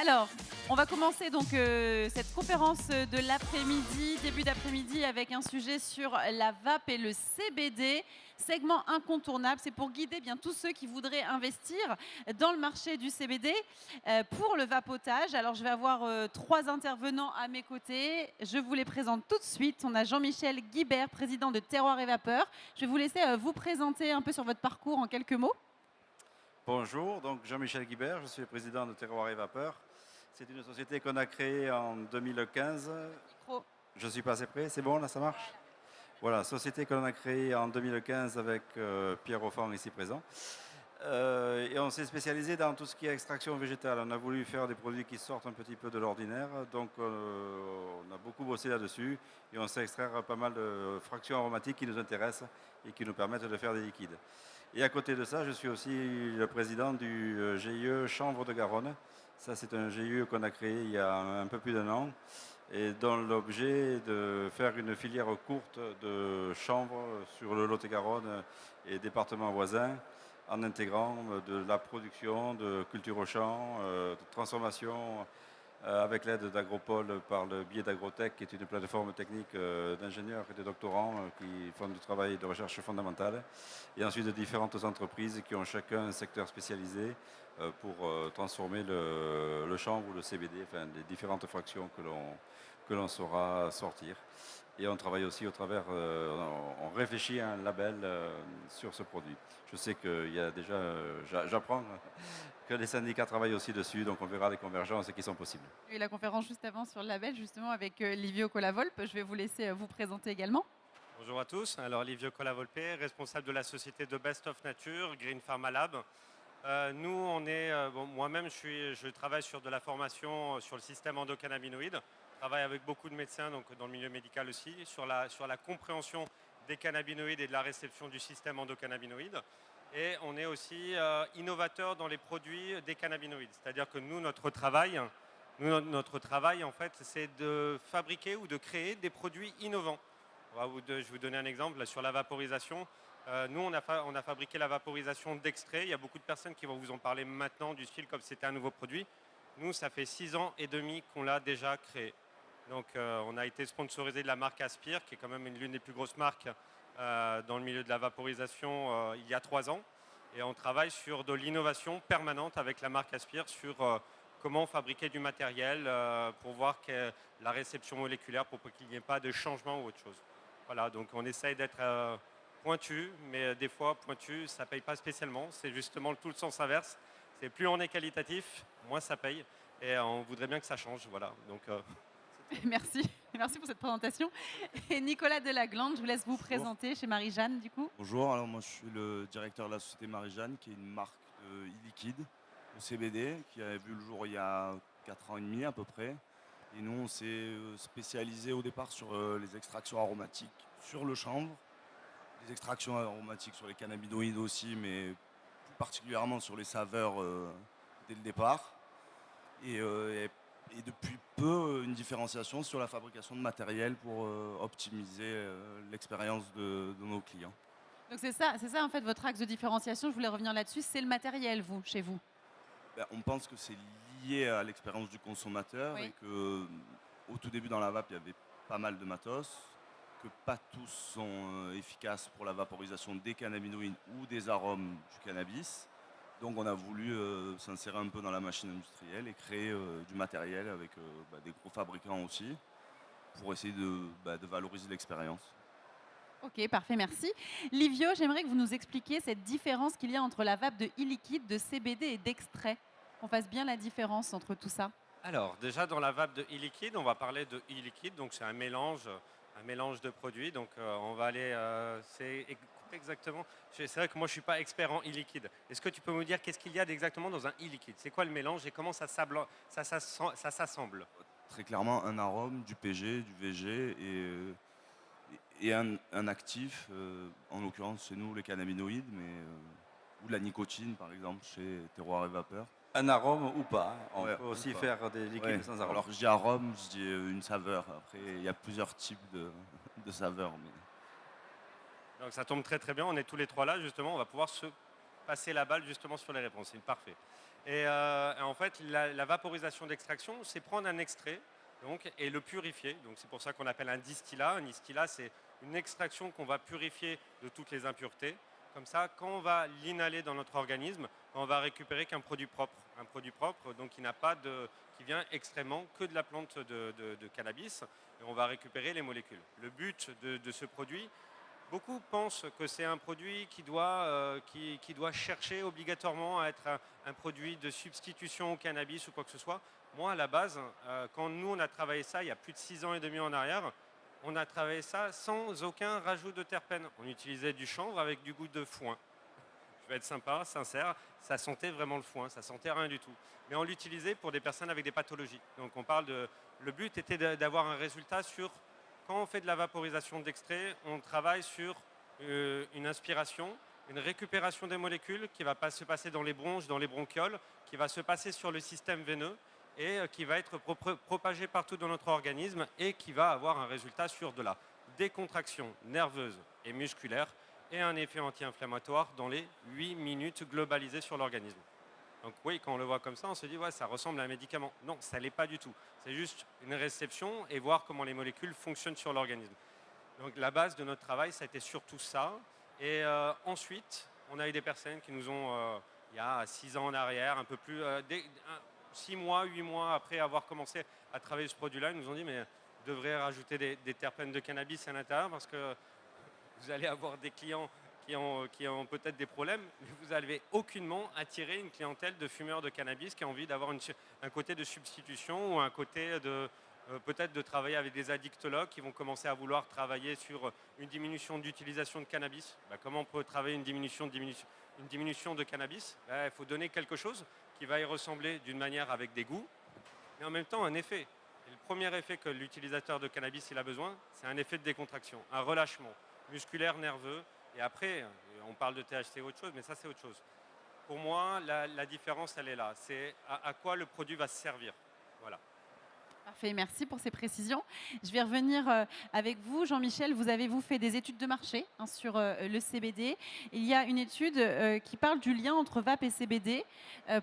Alors, on va commencer donc cette conférence de l'après-midi, début d'après-midi, avec un sujet sur la vape et le CBD. Segment incontournable, c'est pour guider bien tous ceux qui voudraient investir dans le marché du CBD pour le vapotage. Alors, je vais avoir trois intervenants à mes côtés. Je vous les présente tout de suite. On a Jean-Michel Guibert, président de Terroir et Vapeur. Je vais vous laisser vous présenter un peu sur votre parcours en quelques mots. Bonjour, donc Jean-Michel Guibert, je suis le président de Terroir et Vapeur. C'est une société qu'on a créée en 2015. Micro. Je suis pas assez près, c'est bon là, ça marche? Voilà, société qu'on a créée en 2015 avec Pierre Offand ici présent. Et on s'est spécialisé dans tout ce qui est extraction végétale. On a voulu faire des produits qui sortent un petit peu de l'ordinaire, donc on a beaucoup bossé là-dessus et on sait extraire pas mal de fractions aromatiques qui nous intéressent et qui nous permettent de faire des liquides. Et à côté de ça, je suis aussi le président du GIE Chanvre de Garonne. Ça, c'est un GIE qu'on a créé il y a un peu plus d'1 an et dont l'objet est de faire une filière courte de chanvre sur le Lot-et-Garonne et départements voisins en intégrant de la production, de culture au champ, de transformation avec l'aide d'Agropole par le biais d'Agrotech, qui est une plateforme technique d'ingénieurs et de doctorants qui font du travail de recherche fondamentale, et ensuite de différentes entreprises qui ont chacun un secteur spécialisé pour transformer le chanvre ou le CBD, enfin les différentes fractions que l'on saura sortir. Et on travaille aussi au travers, on réfléchit à un label sur ce produit. Je sais qu'il y a déjà, j'apprends que les syndicats travaillent aussi dessus, donc on verra les convergences qui sont possibles. Il y a eu la conférence juste avant sur le label, justement, avec Livio Colavolpe. Je vais vous laisser vous présenter également. Bonjour à tous, alors Livio Colavolpe, responsable de la société de Best of Nature, Green Pharma Lab. Nous, on est, moi-même, je travaille sur de la formation sur le système endocannabinoïde. Je travaille avec beaucoup de médecins, donc dans le milieu médical aussi, sur la compréhension des cannabinoïdes et de la réception du système endocannabinoïde. Et on est aussi innovateur dans les produits des cannabinoïdes. C'est-à-dire que nous, notre travail, en fait, c'est de fabriquer ou de créer des produits innovants. Je vais vous donner un exemple là, sur la vaporisation. Nous, on a fabriqué la vaporisation d'extrait. Il y a beaucoup de personnes qui vont vous en parler maintenant du style comme c'était un nouveau produit. Nous, ça fait 6 ans et demi qu'on l'a déjà créé. Donc, on a été sponsorisé de la marque Aspire, qui est quand même l'une des plus grosses marques dans le milieu de la vaporisation il y a 3 ans. Et on travaille sur de l'innovation permanente avec la marque Aspire sur comment fabriquer du matériel pour voir que la réception moléculaire pour qu'il n'y ait pas de changement ou autre chose. Voilà, donc on essaye d'être pointu, mais des fois pointu, ça ne paye pas spécialement. C'est justement tout le sens inverse. C'est plus on est qualitatif, moins ça paye. Et on voudrait bien que ça change. Voilà. Donc, Merci. Merci pour cette présentation. Et Nicolas Delaglande, je vous laisse vous présenter chez Marie-Jeanne, du coup. Bonjour, alors moi je suis le directeur de la société Marie-Jeanne, qui est une marque de e-liquide au CBD, qui a vu le jour il y a 4 ans et demi à peu près. Et nous, on s'est spécialisé au départ sur les extractions aromatiques sur le chanvre, les extractions aromatiques sur les cannabinoïdes aussi, mais plus particulièrement sur les saveurs dès le départ. Et depuis peu, une différenciation sur la fabrication de matériel pour optimiser l'expérience de nos clients. Donc c'est ça en fait votre axe de différenciation. Je voulais revenir là-dessus. C'est le matériel, vous, chez vous. Ben, on pense que c'est lié à l'expérience du consommateur Oui. et que au tout début dans la vape, il y avait pas mal de matos, que pas tous sont efficaces pour la vaporisation des cannabinoïdes ou des arômes du cannabis. Donc on a voulu s'insérer un peu dans la machine industrielle et créer du matériel avec des gros fabricants aussi pour essayer de valoriser l'expérience. Ok, parfait, merci. Livio, j'aimerais que vous nous expliquiez cette différence qu'il y a entre la vape de e-liquide, de CBD et d'extrait. Qu'on fasse bien la différence entre tout ça. alors, déjà dans la vape de e-liquide, on va parler de e-liquide. Donc, c'est un mélange de produits. Donc, on va aller. C'est exactement. C'est vrai que moi, je suis pas expert en e-liquide. Est-ce que tu peux me dire qu'est-ce qu'il y a exactement dans un e-liquide? C'est quoi le mélange et comment ça s'assemble? Très clairement un arôme, du PG, du VG et un actif, en l'occurrence chez nous les cannabinoïdes, ou la nicotine par exemple chez Terroir et Vapeur. Un arôme ou pas, hein. On Ouais, peut aussi ou pas. faire des liquides Ouais. sans arôme. Alors je dis arôme, je dis une saveur. Après il y a plusieurs types de saveurs. Donc, ça tombe très très bien. On est tous les trois là, justement. On va pouvoir se passer la balle justement sur les réponses. C'est parfait. Et en fait, la vaporisation d'extraction, c'est prendre un extrait donc, et le purifier. Donc c'est pour ça qu'on appelle un distillat. Un distillat, c'est une extraction qu'on va purifier de toutes les impuretés. Comme ça, quand on va l'inhaler dans notre organisme, on va récupérer qu'un produit propre. Un produit propre, donc qui vient extrêmement que de la plante de cannabis. Et on va récupérer les molécules. Le but de ce produit, beaucoup pensent que c'est un produit qui doit chercher obligatoirement à être un produit de substitution au cannabis ou quoi que ce soit. Moi, à la base, quand nous, on a travaillé ça il y a plus de 6 ans et demi en arrière, on a travaillé ça sans aucun rajout de terpènes. On utilisait du chanvre avec du goût de foin. Je vais être sympa, sincère, ça sentait vraiment le foin, ça sentait rien du tout. Mais on l'utilisait pour des personnes avec des pathologies. Donc le but était d'avoir un résultat sur, quand on fait de la vaporisation d'extrait, on travaille sur une inspiration, une récupération des molécules qui va pas se passer dans les bronches, dans les bronchioles, qui va se passer sur le système veineux et qui va être propagé partout dans notre organisme et qui va avoir un résultat sur de la décontraction nerveuse et musculaire et un effet anti-inflammatoire dans les 8 minutes globalisées sur l'organisme. Donc oui, quand on le voit comme ça, on se dit ouais, ça ressemble à un médicament. Non, ça ne l'est pas du tout. C'est juste une réception et voir comment les molécules fonctionnent sur l'organisme. Donc la base de notre travail, ça a été surtout ça. Et ensuite, on a eu des personnes qui nous ont, il y a 6 ans en arrière, un peu plus, 6 mois, 8 mois après avoir commencé à travailler ce produit-là, ils nous ont dit mais vous devrez rajouter des terpènes de cannabis à l'intérieur parce que vous allez avoir des clients qui ont peut-être des problèmes, mais vous n'allez aucunement attirer une clientèle de fumeurs de cannabis qui a envie d'avoir un côté de substitution ou un côté peut-être de travailler avec des addictologues qui vont commencer à vouloir travailler sur une diminution d'utilisation de cannabis. Comment on peut travailler une diminution de cannabis? Il faut donner quelque chose qui va y ressembler d'une manière avec des goûts, mais en même temps un effet. Et le premier effet que l'utilisateur de cannabis il a besoin, c'est un effet de décontraction, un relâchement musculaire, nerveux. Et après, on parle de THC ou autre chose, mais ça c'est autre chose. Pour moi, la différence, elle est là. C'est à quoi le produit va se servir. Voilà. Parfait, merci pour ces précisions. Je vais revenir avec vous, Jean-Michel. Vous avez fait des études de marché sur le CBD. Il y a une étude qui parle du lien entre vape et CBD.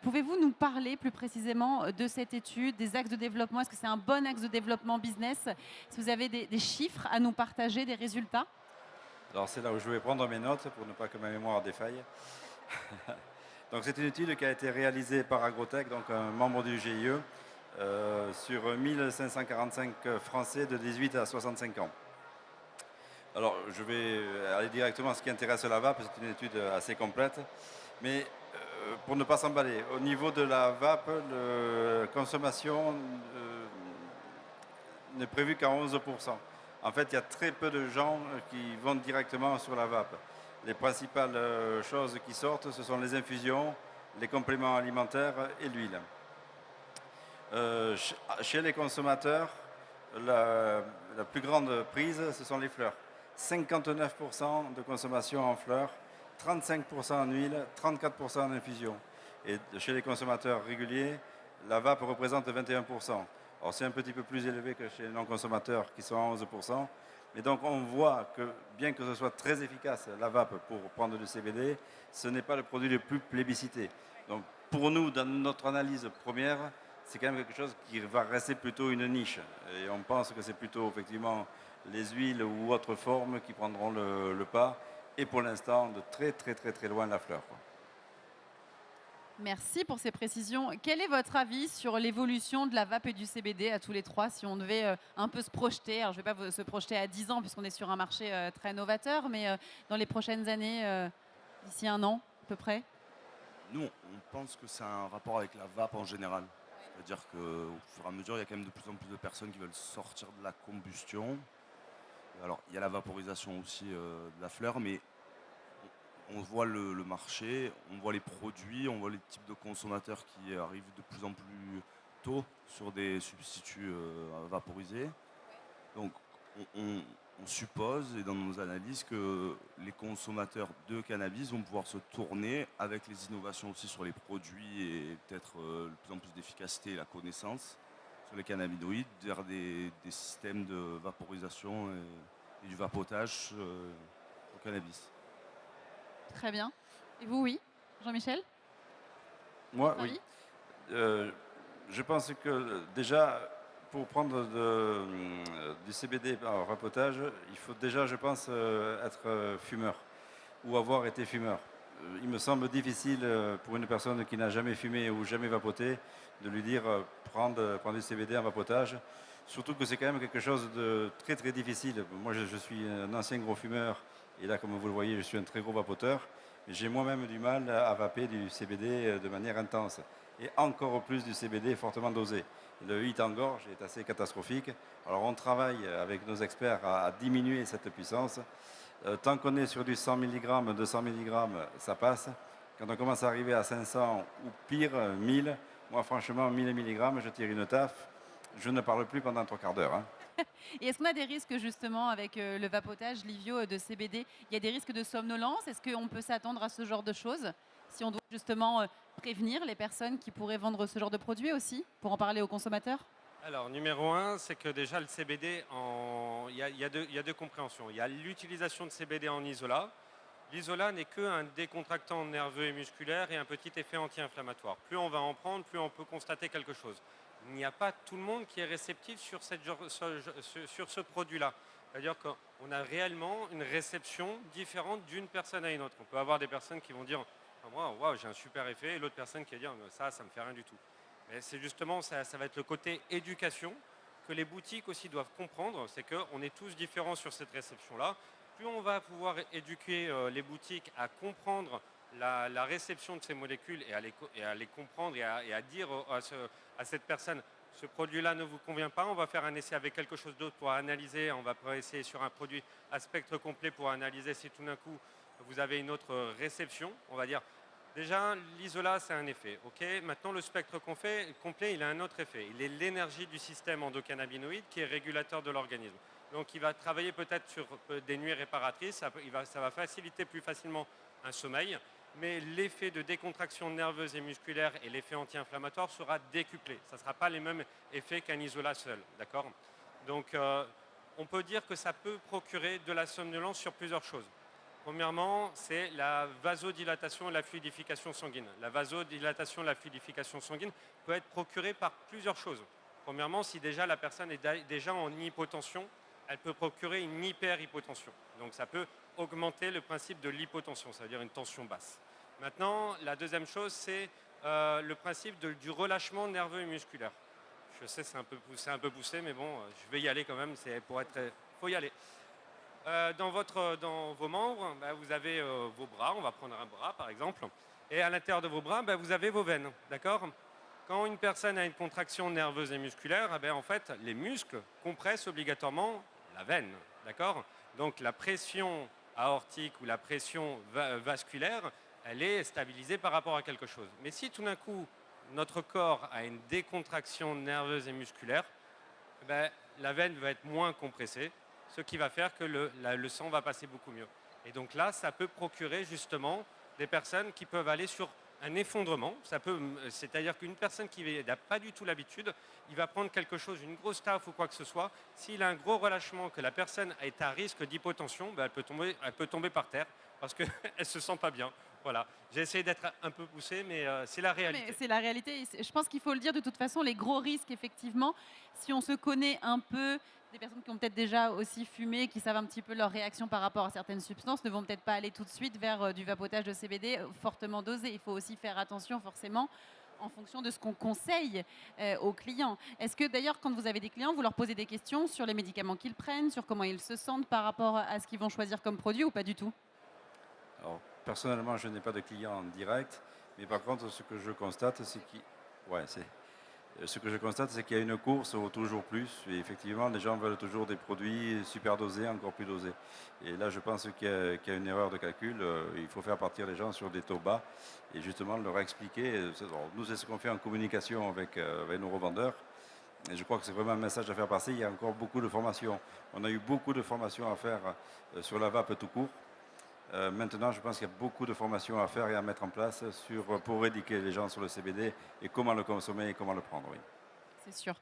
Pouvez-vous nous parler plus précisément de cette étude, des axes de développement? Est-ce que c'est un bon axe de développement business? Est-ce que vous avez des chiffres à nous partager, des résultats? Alors c'est là où je vais prendre mes notes pour ne pas que ma mémoire défaille. Donc c'est une étude qui a été réalisée par Agrotech, donc un membre du GIE, sur 1545 Français de 18 à 65 ans. Alors je vais aller directement à ce qui intéresse la vape, c'est une étude assez complète, mais pour ne pas s'emballer, au niveau de la vape, la consommation n'est prévue qu'à 11%. En fait, il y a très peu de gens qui vont directement sur la vape. Les principales choses qui sortent, ce sont les infusions, les compléments alimentaires et l'huile. Chez les consommateurs, la plus grande prise, ce sont les fleurs. 59% de consommation en fleurs, 35% en huile, 34% en infusion. Et chez les consommateurs réguliers, la vape représente 21%. Alors c'est un petit peu plus élevé que chez les non-consommateurs qui sont à 11%. Mais donc on voit que bien que ce soit très efficace, la vape, pour prendre du CBD, ce n'est pas le produit le plus plébiscité. Donc pour nous, dans notre analyse première, c'est quand même quelque chose qui va rester plutôt une niche. Et on pense que c'est plutôt effectivement les huiles ou autres formes qui prendront le pas. Et pour l'instant, de très très très très loin la fleur, quoi. Merci pour ces précisions. Quel est votre avis sur l'évolution de la vape et du CBD à tous les trois, si on devait un peu se projeter? Alors, je ne vais pas se projeter à 10 ans, puisqu'on est sur un marché très novateur, mais dans les prochaines années, d'ici 1 an à peu près? Nous, on pense que c'est un rapport avec la vape en général. C'est-à-dire qu'au fur et à mesure, il y a quand même de plus en plus de personnes qui veulent sortir de la combustion. Alors, il y a la vaporisation aussi de la fleur, mais on voit le marché, on voit les produits, on voit les types de consommateurs qui arrivent de plus en plus tôt sur des substituts vaporisés. Donc on suppose, et dans nos analyses, que les consommateurs de cannabis vont pouvoir se tourner avec les innovations aussi sur les produits et peut-être de plus en plus d'efficacité et la connaissance sur les cannabinoïdes vers des systèmes de vaporisation et du vapotage au cannabis. Très bien. Et vous, oui, Jean-Michel? Moi, votre oui. avis? Je pense que déjà, pour prendre du CBD en vapotage, il faut déjà, je pense, être fumeur ou avoir été fumeur. Il me semble difficile pour une personne qui n'a jamais fumé ou jamais vapoté de lui dire prendre du CBD en vapotage. Surtout que c'est quand même quelque chose de très très difficile. Moi je suis un ancien gros fumeur et là comme vous le voyez je suis un très gros vapoteur. J'ai moi-même du mal à vaper du CBD de manière intense et encore plus du CBD fortement dosé. Le hit en gorge est assez catastrophique. Alors on travaille avec nos experts à diminuer cette puissance. Tant qu'on est sur du 100 mg, 200 mg, ça passe. Quand on commence à arriver à 500 ou pire, 1000, moi franchement 1000 mg, je tire une taf. Je ne parle plus pendant 3/4 d'heure, hein. Et est-ce qu'on a des risques justement avec le vapotage, Livio, de CBD? Il y a des risques de somnolence? Est-ce qu'on peut s'attendre à ce genre de choses? Si on doit justement prévenir les personnes qui pourraient vendre ce genre de produits aussi, pour en parler aux consommateurs? Alors, numéro un, c'est que déjà le CBD, il y a deux compréhensions. Il y a l'utilisation de CBD en isolat. L'isolat n'est qu'un décontractant nerveux et musculaire et un petit effet anti-inflammatoire. Plus on va en prendre, plus on peut constater quelque chose. Il n'y a pas tout le monde qui est réceptif sur ce produit-là. C'est-à-dire qu'on a réellement une réception différente d'une personne à une autre. On peut avoir des personnes qui vont dire ah, moi, waouh, j'ai un super effet, et l'autre personne qui va dire ça me fait rien du tout. Mais c'est justement, ça va être le côté éducation que les boutiques aussi doivent comprendre, c'est qu'on est tous différents sur cette réception-là. Plus on va pouvoir éduquer les boutiques à comprendre la réception de ces molécules et à les comprendre et à dire à cette personne, ce produit-là ne vous convient pas, on va faire un essai avec quelque chose d'autre pour analyser, on va essayer sur un produit à spectre complet pour analyser si tout d'un coup vous avez une autre réception, on va dire. Déjà, l'isolat, c'est un effet. Maintenant, le spectre complet, il a un autre effet. Il est l'énergie du système endocannabinoïde qui est régulateur de l'organisme. Donc, il va travailler peut-être sur des nuits réparatrices. Ça va faciliter plus facilement un sommeil. Mais l'effet de décontraction nerveuse et musculaire et l'effet anti-inflammatoire sera décuplé. Ça ne sera pas les mêmes effets qu'un isolat seul. D'accord ? Donc, on peut dire que ça peut procurer de la somnolence sur plusieurs choses. Premièrement, c'est la vasodilatation et la fluidification sanguine. La vasodilatation et la fluidification sanguine peut être procurée par plusieurs choses. Premièrement, si déjà la personne est déjà en hypotension, elle peut procurer une hyperhypotension. Donc ça peut augmenter le principe de l'hypotension, c'est-à-dire une tension basse. Maintenant, la deuxième chose, c'est le principe du relâchement nerveux et musculaire. Je sais, c'est un peu poussé, mais bon, je vais y aller quand même, faut y aller. Dans vos membres, vous avez vos bras, on va prendre un bras par exemple, et à l'intérieur de vos bras, vous avez vos veines, d'accord ? Quand une personne a une contraction nerveuse et musculaire, en fait, les muscles compressent obligatoirement la veine, d'accord ? Donc la pression aortique ou la pression vasculaire, elle est stabilisée par rapport à quelque chose. Mais si tout d'un coup, notre corps a une décontraction nerveuse et musculaire, la veine va être moins compressée, ce qui va faire que le sang va passer beaucoup mieux. Et donc là, ça peut procurer justement des personnes qui peuvent aller sur un effondrement. C'est-à-dire qu'une personne qui n'a pas du tout l'habitude, il va prendre quelque chose, une grosse taffe ou quoi que ce soit. S'il a un gros relâchement, que la personne est à risque d'hypotension, elle peut tomber par terre parce qu'elle ne se sent pas bien. Voilà. J'ai essayé d'être un peu poussé, mais c'est la réalité. Mais c'est la réalité. Je pense qu'il faut le dire de toute façon, les gros risques, effectivement, si on se connaît un peu, des personnes qui ont peut-être déjà aussi fumé, qui savent un petit peu leur réaction par rapport à certaines substances, ne vont peut-être pas aller tout de suite vers du vapotage de CBD fortement dosé. Il faut aussi faire attention forcément en fonction de ce qu'on conseille aux clients. Est-ce que d'ailleurs, quand vous avez des clients, vous leur posez des questions sur les médicaments qu'ils prennent, sur comment ils se sentent par rapport à ce qu'ils vont choisir comme produit ou pas du tout ? Alors, personnellement, je n'ai pas de clients en direct, mais par contre, ce que je constate, c'est qu'il y a une course au toujours plus. Et effectivement, les gens veulent toujours des produits super dosés, encore plus dosés. Et là, je pense qu'il y a une erreur de calcul. Il faut faire partir les gens sur des taux bas et justement leur expliquer. Nous, c'est ce qu'on fait en communication avec nos revendeurs. Et je crois que c'est vraiment un message à faire passer. Il y a encore beaucoup de formations. On a eu beaucoup de formations à faire sur la vape tout court. Maintenant, je pense qu'il y a beaucoup de formations à faire et à mettre en place pour éduquer les gens sur le CBD et comment le consommer et comment le prendre. Oui. C'est sûr.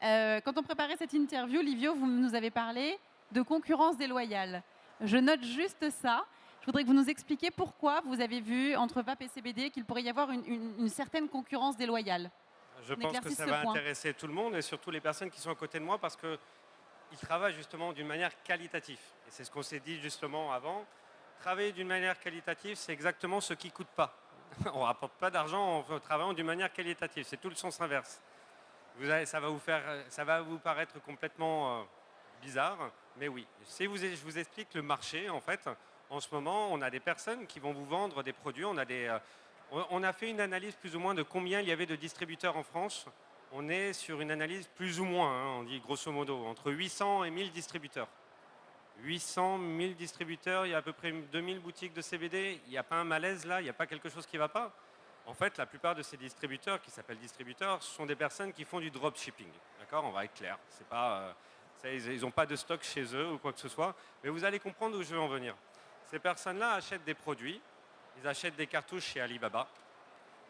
Quand on préparait cette interview, Livio, vous nous avez parlé de concurrence déloyale. Je note juste ça. Je voudrais que vous nous expliquiez pourquoi vous avez vu entre vape et CBD qu'il pourrait y avoir une certaine concurrence déloyale. Je On pense que éclaircisse ça ce va point. intéresser tout le monde et surtout les personnes qui sont à côté de moi parce qu'ils travaillent justement d'une manière qualitative. Et c'est ce qu'on s'est dit justement avant. Travailler d'une manière qualitative, c'est exactement ce qui ne coûte pas. On ne rapporte pas d'argent en travaillant d'une manière qualitative. C'est tout le sens inverse. Ça va vous paraître complètement bizarre, mais oui. Si je vous explique le marché, en fait, en ce moment, on a des personnes qui vont vous vendre des produits. On a fait une analyse plus ou moins de combien il y avait de distributeurs en France. On est sur une analyse plus ou moins, hein, on dit grosso modo, entre 800 et 1000 distributeurs. 800, 1000 distributeurs, il y a à peu près 2000 boutiques de CBD. Il n'y a pas un malaise là, il n'y a pas quelque chose qui ne va pas. En fait, la plupart de ces distributeurs, qui s'appellent distributeurs, ce sont des personnes qui font du dropshipping. D'accord, on va être clair. C'est pas, ils n'ont pas de stock chez eux ou quoi que ce soit. Mais vous allez comprendre où je veux en venir. Ces personnes-là achètent des produits. Ils achètent des cartouches chez Alibaba.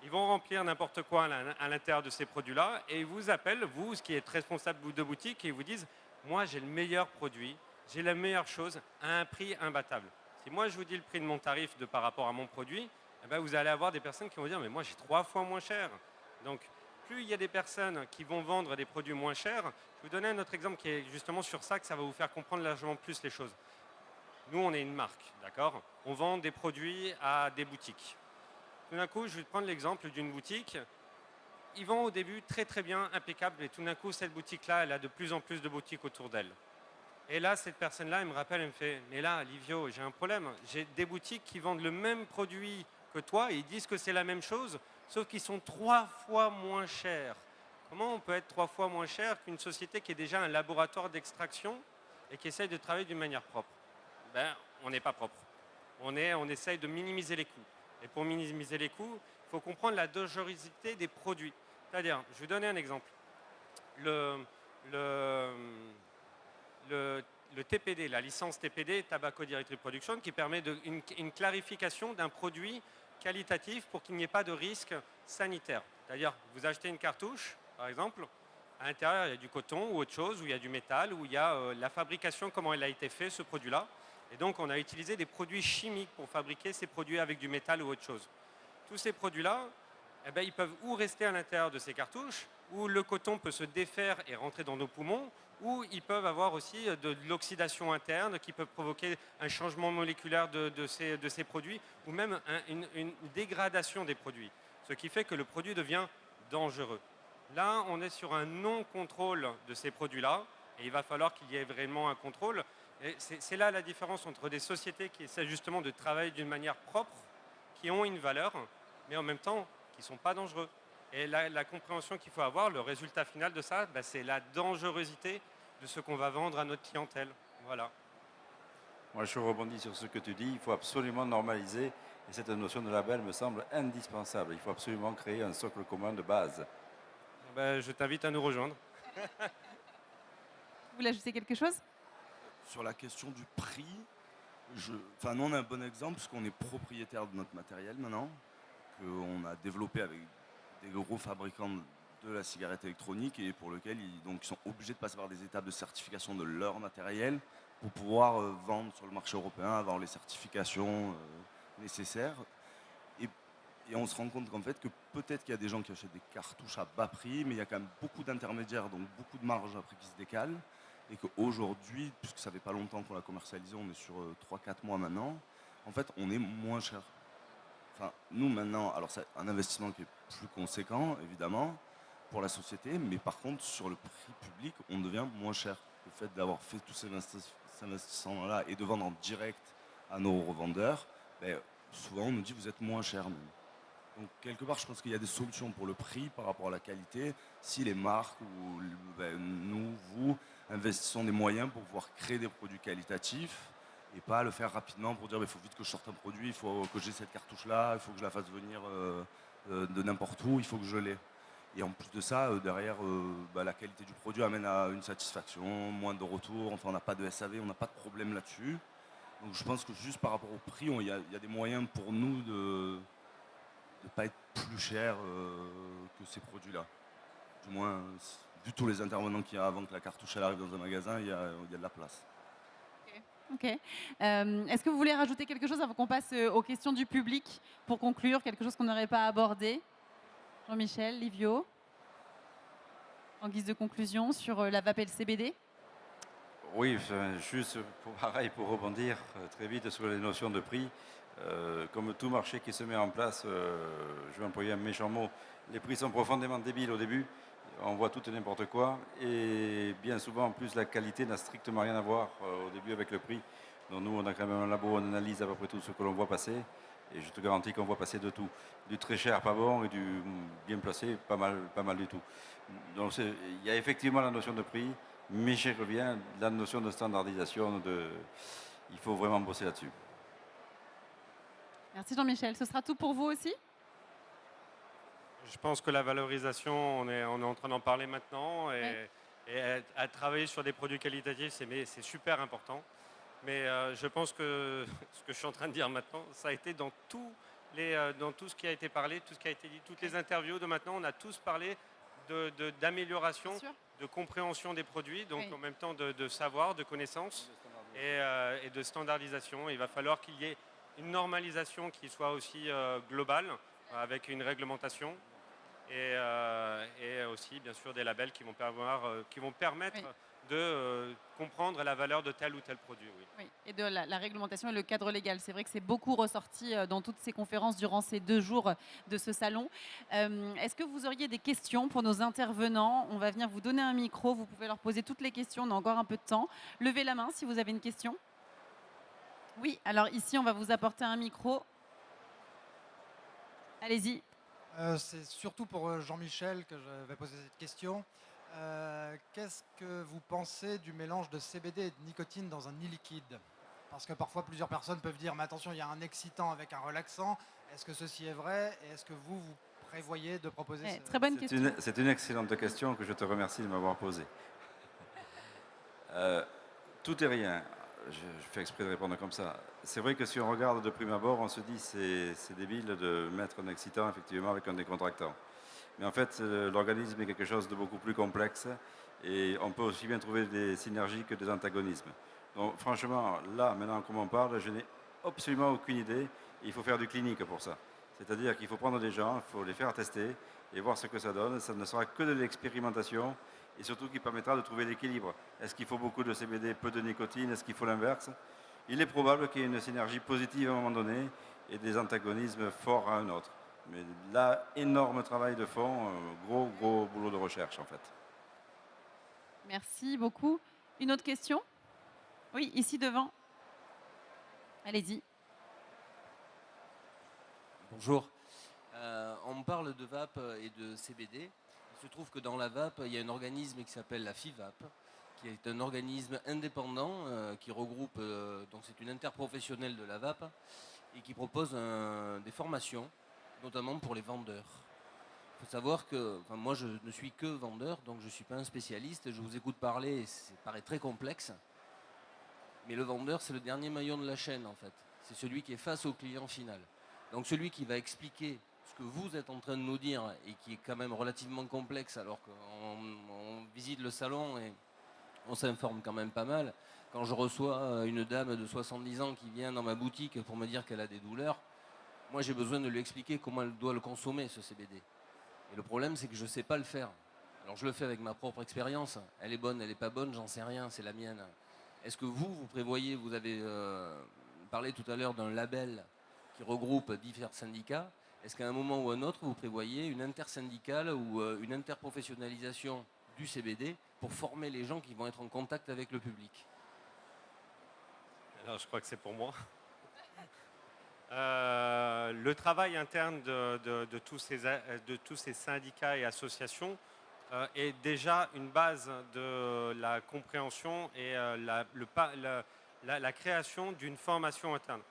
Ils vont remplir n'importe quoi à l'intérieur de ces produits-là et ils vous appellent, vous, qui êtes responsable de boutique, et ils vous disent « Moi, j'ai le meilleur produit, j'ai la meilleure chose à un prix imbattable. » Si moi, je vous dis le prix de mon tarif par rapport à mon produit, eh ben, vous allez avoir des personnes qui vont dire « Mais moi, j'ai 3 fois moins cher. » Donc, plus il y a des personnes qui vont vendre des produits moins chers, je vais vous donner un autre exemple qui est justement sur ça, que ça va vous faire comprendre largement plus les choses. Nous, on est une marque, d'accord? On vend des produits à des boutiques. Tout d'un coup, je vais prendre l'exemple d'une boutique. Ils vendent au début très très bien, impeccable, et tout d'un coup, cette boutique-là, elle a de plus en plus de boutiques autour d'elle. Et là, cette personne-là, elle me rappelle, elle me fait « Mais là, Livio, j'ai un problème. J'ai des boutiques qui vendent le même produit que toi, et ils disent que c'est la même chose, sauf qu'ils sont 3 fois moins chers. Comment on peut être 3 fois moins cher qu'une société qui est déjà un laboratoire d'extraction et qui essaye de travailler d'une manière propre? Ben, on n'est pas propre. On essaye de minimiser les coûts. Et pour minimiser les coûts, il faut comprendre la dangerosité des produits. C'est-à-dire, je vais vous donner un exemple. Le TPD, la licence TPD, Tobacco Directory Production, qui permet une clarification d'un produit qualitatif pour qu'il n'y ait pas de risque sanitaire. C'est-à-dire, vous achetez une cartouche, par exemple, à l'intérieur, il y a du coton ou autre chose, où il y a du métal, où il y a la fabrication, comment elle a été faite, ce produit-là. Et donc, on a utilisé des produits chimiques pour fabriquer ces produits avec du métal ou autre chose. Tous ces produits-là, eh ben, ils peuvent ou rester à l'intérieur de ces cartouches, ou le coton peut se défaire et rentrer dans nos poumons, ou ils peuvent avoir aussi de l'oxydation interne qui peut provoquer un changement moléculaire de ces produits, ou même une dégradation des produits, ce qui fait que le produit devient dangereux. Là, on est sur un non-contrôle de ces produits-là, et il va falloir qu'il y ait vraiment un contrôle. C'est là la différence entre des sociétés qui essaient justement de travailler d'une manière propre, qui ont une valeur, mais en même temps qui ne sont pas dangereux. Et la compréhension qu'il faut avoir, le résultat final de ça, ben, c'est la dangerosité de ce qu'on va vendre à notre clientèle. Voilà. Moi, je rebondis sur ce que tu dis. Il faut absolument normaliser, et cette notion de label me semble indispensable. Il faut absolument créer un socle commun de base. Ben, je t'invite à nous rejoindre. Vous voulez ajouter quelque chose? Sur la question du prix, nous on a un bon exemple parce qu'on est propriétaire de notre matériel maintenant, qu'on a développé avec des gros fabricants de la cigarette électronique et pour lequel ils sont obligés de passer par des étapes de certification de leur matériel pour pouvoir vendre sur le marché européen, avoir les certifications nécessaires. Et on se rend compte qu'en fait, que peut-être qu'il y a des gens qui achètent des cartouches à bas prix, mais il y a quand même beaucoup d'intermédiaires, donc beaucoup de marge après qui se décalent. Et qu'aujourd'hui, puisque ça fait pas longtemps qu'on l'a commercialisé, on est sur 3-4 mois maintenant, en fait, on est moins cher. Enfin, nous maintenant, alors c'est un investissement qui est plus conséquent, évidemment, pour la société, mais par contre, sur le prix public, on devient moins cher. Le fait d'avoir fait tous ces investissements-là et de vendre en direct à nos revendeurs, ben, souvent on nous dit vous êtes moins cher. Même. Donc quelque part, je pense qu'il y a des solutions pour le prix par rapport à la qualité. Si les marques ou nous, vous, investissons des moyens pour pouvoir créer des produits qualitatifs et pas le faire rapidement pour dire il faut vite que je sorte un produit, il faut que j'ai cette cartouche-là, il faut que je la fasse venir de n'importe où, il faut que je l'ai. Et en plus de ça, derrière, la qualité du produit amène à une satisfaction, moins de retours, enfin on n'a pas de SAV, on n'a pas de problème là-dessus. Donc je pense que juste par rapport au prix, il y a des moyens pour nous de ne pas être plus cher que ces produits-là. Du moins, vu tous les intervenants qu'il y a avant que la cartouche elle arrive dans un magasin, il y a de la place. Okay. Ok. Est-ce que vous voulez rajouter quelque chose avant qu'on passe aux questions du public pour conclure, quelque chose qu'on n'aurait pas abordé? Jean-Michel, Livio, en guise de conclusion sur la vape et le CBD? Oui, enfin, juste pareil, pour rebondir très vite sur les notions de prix. Comme tout marché qui se met en place, je vais employer un méchant mot, les prix sont profondément débiles au début. On voit tout et n'importe quoi. Et bien souvent, en plus, la qualité n'a strictement rien à voir au début avec le prix. Donc nous, on a quand même un labo, on analyse à peu près tout ce que l'on voit passer. Et je te garantis qu'on voit passer de tout. Du très cher, pas bon, et du bien placé, pas mal du tout. Donc il y a effectivement la notion de prix, mais j'y reviens, la notion de standardisation, il faut vraiment bosser là-dessus. Merci Jean-Michel. Ce sera tout pour vous aussi? Je pense que la valorisation, on est en train d'en parler maintenant et à travailler sur des produits qualitatifs, c'est super important. Mais je pense que ce que je suis en train de dire maintenant, ça a été dans dans tout ce qui a été parlé, tout ce qui a été dit, toutes les interviews de maintenant, on a tous parlé d'amélioration, Bien sûr. de compréhension des produits, donc Oui. en même temps de savoir, de connaissances et de standardisation. Il va falloir qu'il y ait une normalisation qui soit aussi globale, avec une réglementation et aussi bien sûr des labels qui vont permettre Oui. de comprendre la valeur de tel ou tel produit. Oui. Oui, et de la réglementation et le cadre légal. C'est vrai que c'est beaucoup ressorti dans toutes ces conférences durant ces 2 jours de ce salon. Est-ce que vous auriez des questions pour nos intervenants? On va venir vous donner un micro, vous pouvez leur poser toutes les questions, on a encore un peu de temps. Levez la main si vous avez une question. Oui, alors ici, on va vous apporter un micro. Allez-y. C'est surtout pour Jean-Michel que je vais poser cette question. Qu'est-ce que vous pensez du mélange de CBD et de nicotine dans un e-liquide? Parce que parfois plusieurs personnes peuvent dire mais attention, il y a un excitant avec un relaxant. Est-ce que ceci est vrai? Et est-ce que vous prévoyez de proposer Très bonne question. C'est une excellente question que je te remercie de m'avoir posée. Tout est rien. Je fais exprès de répondre comme ça. C'est vrai que si on regarde de prime abord, on se dit c'est débile de mettre un excitant effectivement avec un décontractant. Mais en fait, l'organisme est quelque chose de beaucoup plus complexe et on peut aussi bien trouver des synergies que des antagonismes. Donc franchement, là, maintenant comme on parle, je n'ai absolument aucune idée. Il faut faire du clinique pour ça. C'est-à-dire qu'il faut prendre des gens, il faut les faire tester et voir ce que ça donne. Ça ne sera que de l'expérimentation et surtout qui permettra de trouver l'équilibre. Est-ce qu'il faut beaucoup de CBD, peu de nicotine? Est-ce qu'il faut l'inverse? Il est probable qu'il y ait une synergie positive à un moment donné et des antagonismes forts à un autre. Mais là, énorme travail de fond, gros boulot de recherche en fait. Merci beaucoup. Une autre question? Oui, ici devant. Allez-y. Bonjour. On me parle de vape et de CBD. Il se trouve que dans la vape, il y a un organisme qui s'appelle la FIVAP, qui est un organisme indépendant qui regroupe, donc c'est une interprofessionnelle de la vape, et qui propose des formations, notamment pour les vendeurs. Il faut savoir que moi je ne suis que vendeur, donc je ne suis pas un spécialiste. Je vous écoute parler et ça paraît très complexe. Mais le vendeur, c'est le dernier maillon de la chaîne en fait. C'est celui qui est face au client final. Donc celui qui va expliquer ce que vous êtes en train de nous dire et qui est quand même relativement complexe alors qu'on visite le salon et on s'informe quand même pas mal. Quand je reçois une dame de 70 ans qui vient dans ma boutique pour me dire qu'elle a des douleurs, moi j'ai besoin de lui expliquer comment elle doit le consommer ce CBD. Et le problème c'est que je ne sais pas le faire. Alors je le fais avec ma propre expérience. Elle est bonne, elle n'est pas bonne, j'en sais rien, c'est la mienne. Est-ce que vous prévoyez, vous avez parlé tout à l'heure d'un label qui regroupe divers syndicats. Est-ce qu'à un moment ou un autre, vous prévoyez une intersyndicale ou une interprofessionnalisation du CBD pour former les gens qui vont être en contact avec le public? Alors je crois que c'est pour moi. Le travail interne de tous ces syndicats et associations est déjà une base de la compréhension et la création d'une formation interne.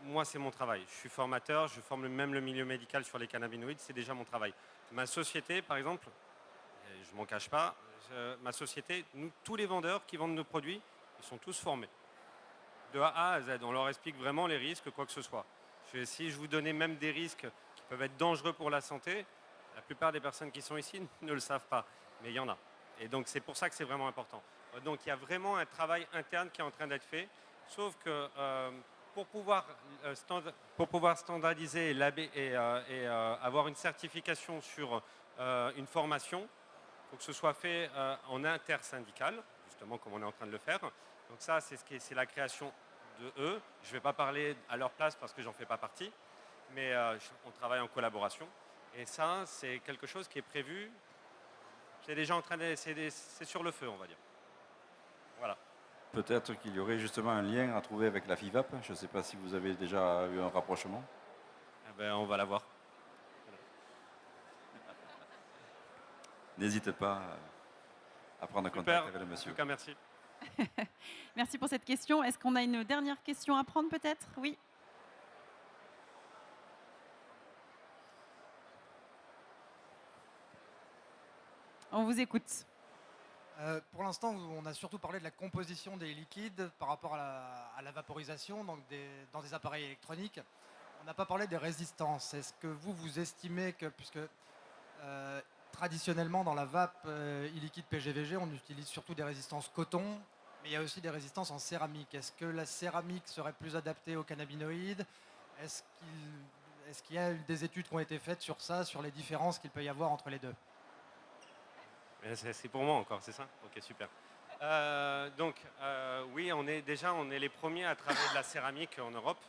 Moi, c'est mon travail. Je suis formateur, je forme même le milieu médical sur les cannabinoïdes, c'est déjà mon travail. Ma société, par exemple, je ne m'en cache pas, ma société, tous les vendeurs qui vendent nos produits, ils sont tous formés. De A à Z, on leur explique vraiment les risques, quoi que ce soit. Si je vous donnais même des risques qui peuvent être dangereux pour la santé, la plupart des personnes qui sont ici ne le savent pas, mais il y en a. Et donc c'est pour ça que c'est vraiment important. Donc il y a vraiment un travail interne qui est en train d'être fait. Sauf que pour pouvoir standardiser et avoir une certification sur une formation, il faut que ce soit fait en intersyndical, justement comme on est en train de le faire. Donc ça, c'est la création de eux. Je ne vais pas parler à leur place parce que j'en fais pas partie, mais on travaille en collaboration. Et ça, c'est quelque chose qui est prévu. C'est déjà en train de, c'est sur le feu, on va dire. Voilà. Peut-être qu'il y aurait justement un lien à trouver avec la FIVAP. Je ne sais pas si vous avez déjà eu un rapprochement. Eh ben, on va la voir. N'hésitez pas à prendre Super. contact avec le En monsieur. tout cas, merci. Merci pour cette question. Est-ce qu'on a une dernière question à prendre peut-être? Oui. On vous écoute. Pour l'instant, on a surtout parlé de la composition des liquides par rapport à la vaporisation donc dans des appareils électroniques. On n'a pas parlé des résistances. Est-ce que vous estimez que, puisque traditionnellement dans la vape e-liquide PGVG, on utilise surtout des résistances coton, mais il y a aussi des résistances en céramique. Est-ce que la céramique serait plus adaptée aux cannabinoïdes? Est-ce qu'il y a des études qui ont été faites sur ça, sur les différences qu'il peut y avoir entre les deux? C'est pour moi encore, c'est ça? Ok, super. Oui, on est les premiers à travailler de la céramique en Europe.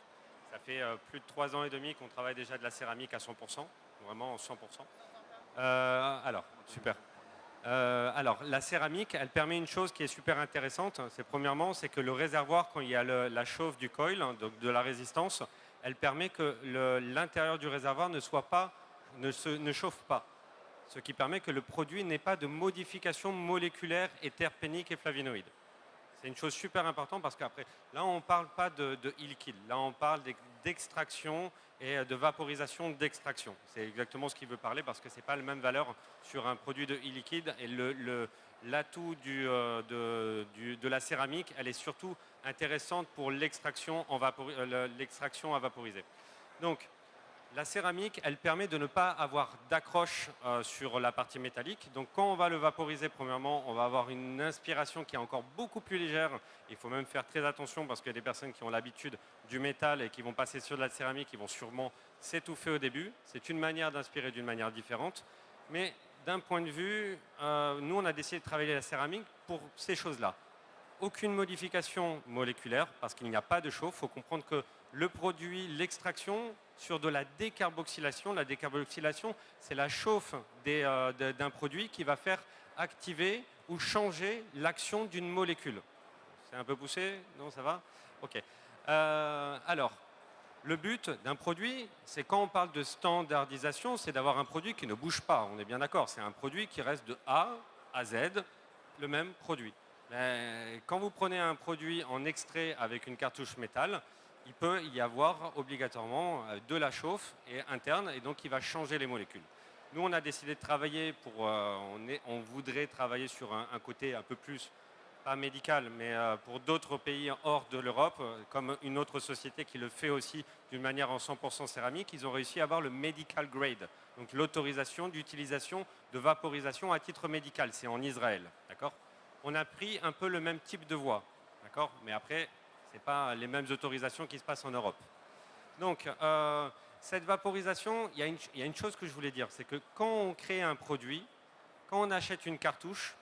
Ça fait plus de 3 ans et demi qu'on travaille déjà de la céramique à 100%, vraiment 100%. Super. Alors, la céramique, elle permet une chose qui est super intéressante. C'est que le réservoir, quand il y a la chauffe du coil, donc de la résistance, elle permet que l'intérieur du réservoir ne chauffe pas. Ce qui permet que le produit n'ait pas de modification moléculaire et terpénique et flavonoïde. C'est une chose super importante parce qu'après, là, on ne parle pas de e-liquide. Là, on parle d'extraction et de vaporisation d'extraction. C'est exactement ce qu'il veut parler parce que ce n'est pas la même valeur sur un produit de e-liquide. Et l'atout de la céramique, elle est surtout intéressante pour l'extraction à vaporiser. Donc, la céramique, elle permet de ne pas avoir d'accroche sur la partie métallique. Donc quand on va le vaporiser, premièrement, on va avoir une inspiration qui est encore beaucoup plus légère. Il faut même faire très attention parce qu'il y a des personnes qui ont l'habitude du métal et qui vont passer sur de la céramique, qui vont sûrement s'étouffer au début. C'est une manière d'inspirer d'une manière différente. Mais d'un point de vue, nous, on a décidé de travailler la céramique pour ces choses-là. Aucune modification moléculaire parce qu'il n'y a pas de chauffe. Il faut comprendre que le produit, l'extraction, sur de la décarboxylation. La décarboxylation, c'est la chauffe d'un produit qui va faire activer ou changer l'action d'une molécule. C'est un peu poussé? Non, ça va? Ok. Alors, le but d'un produit, c'est quand on parle de standardisation, c'est d'avoir un produit qui ne bouge pas. On est bien d'accord, c'est un produit qui reste de A à Z, le même produit. Mais quand vous prenez un produit en extrait avec une cartouche métal, il peut y avoir obligatoirement de la chauffe interne et donc il va changer les molécules. Nous, on a décidé de travailler on voudrait travailler sur un côté un peu plus, pas médical, mais pour d'autres pays hors de l'Europe, comme une autre société qui le fait aussi d'une manière en 100% céramique, ils ont réussi à avoir le medical grade, donc l'autorisation d'utilisation de vaporisation à titre médical. C'est en Israël, d'accord? On a pris un peu le même type de voie, d'accord? Mais après, ce n'est pas les mêmes autorisations qui se passent en Europe. Donc, cette vaporisation, il y a une chose que je voulais dire, c'est que quand on crée un produit, quand on achète une cartouche,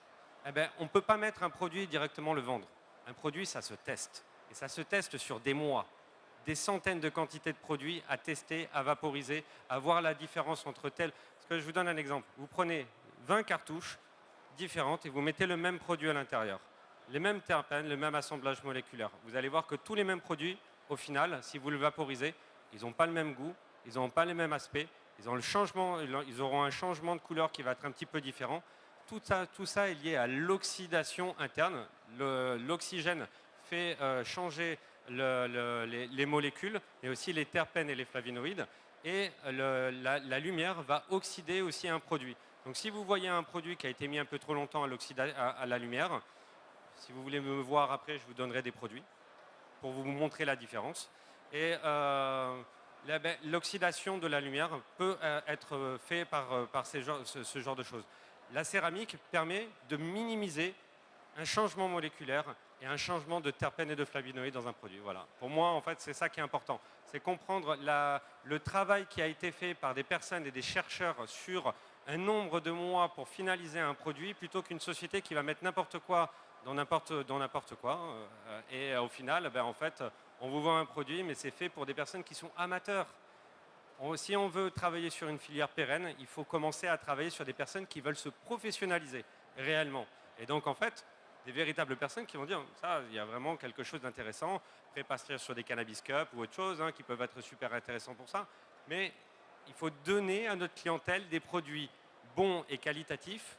eh ben, on ne peut pas mettre un produit et directement le vendre. Un produit, ça se teste. Et ça se teste sur des mois. Des centaines de quantités de produits à tester, à vaporiser, à voir la différence entre tels. Parce que je vous donne un exemple. Vous prenez 20 cartouches différentes et vous mettez le même produit à l'intérieur. Les mêmes terpènes, le même assemblage moléculaire. Vous allez voir que tous les mêmes produits, au final, si vous le vaporisez, ils n'ont pas le même goût, ils n'ont pas les mêmes aspects, ils auront un changement de couleur qui va être un petit peu différent. Tout ça est lié à l'oxydation interne. L'oxygène fait changer les molécules, mais aussi les terpènes et les flavonoïdes. Et la lumière va oxyder aussi un produit. Donc si vous voyez un produit qui a été mis un peu trop longtemps à la lumière, si vous voulez me voir après, je vous donnerai des produits pour vous montrer la différence. Et l'oxydation de la lumière peut être faite par ce genre de choses. La céramique permet de minimiser un changement moléculaire et un changement de terpènes et de flavonoïdes dans un produit. Voilà. Pour moi, en fait, c'est ça qui est important. C'est comprendre le travail qui a été fait par des personnes et des chercheurs sur un nombre de mois pour finaliser un produit, plutôt qu'une société qui va mettre n'importe quoi dans n'importe quoi. Et au final, en fait, on vous vend un produit, mais c'est fait pour des personnes qui sont amateurs. Si on veut travailler sur une filière pérenne, il faut commencer à travailler sur des personnes qui veulent se professionnaliser réellement. Et donc, en fait, des véritables personnes qui vont dire, ça, il y a vraiment quelque chose d'intéressant, partir sur des cannabis cups ou autre chose, qui peuvent être super intéressants pour ça. Mais il faut donner à notre clientèle des produits bons et qualitatifs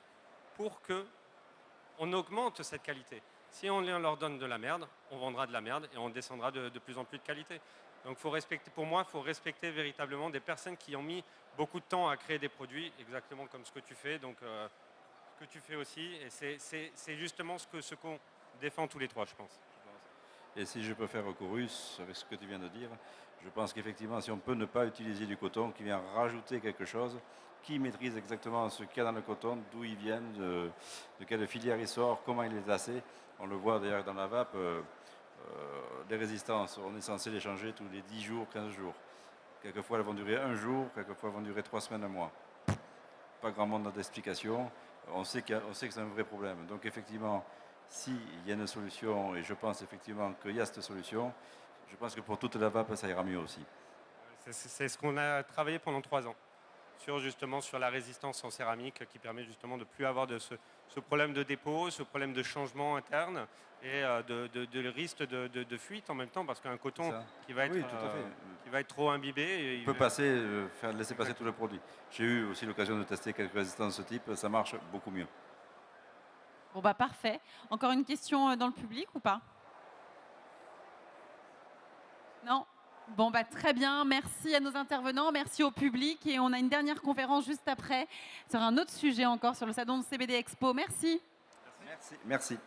pour qu'on augmente cette qualité. Si on leur donne de la merde, on vendra de la merde et on descendra de plus en plus de qualité. Donc pour moi, il faut respecter véritablement des personnes qui ont mis beaucoup de temps à créer des produits, exactement comme ce que tu fais, donc ce que tu fais aussi. Et c'est justement ce qu'on défend tous les trois, je pense. Et si je peux faire chorus avec ce que tu viens de dire, je pense qu'effectivement, si on peut ne pas utiliser du coton qui vient rajouter quelque chose, qui maîtrise exactement ce qu'il y a dans le coton, d'où il vient, de quelle filière il sort, comment il est placé. On le voit d'ailleurs dans la vape, les résistances, on est censé les changer tous les 10 jours, 15 jours. Quelquefois, elles vont durer un jour, quelquefois, elles vont durer 3 semaines, un mois. Pas grand monde n'a d'explication. On sait que c'est un vrai problème. Donc effectivement, s'il y a une solution, et je pense effectivement qu'il y a cette solution, je pense que pour toute la vape, ça ira mieux aussi. C'est ce qu'on a travaillé pendant 3 ans, sur la résistance en céramique qui permet justement de ne plus avoir ce problème de dépôt, ce problème de changement interne et de risque de fuite en même temps, parce qu'un coton qui va être trop imbibé. Il peut laisser passer tout le produit. J'ai eu aussi l'occasion de tester quelques résistances de ce type, ça marche beaucoup mieux. Bon, parfait. Encore une question dans le public ou pas? Non? Bon, très bien. Merci à nos intervenants, merci au public. Et on a une dernière conférence juste après sur un autre sujet encore sur le salon de CBD Expo. Merci. Merci.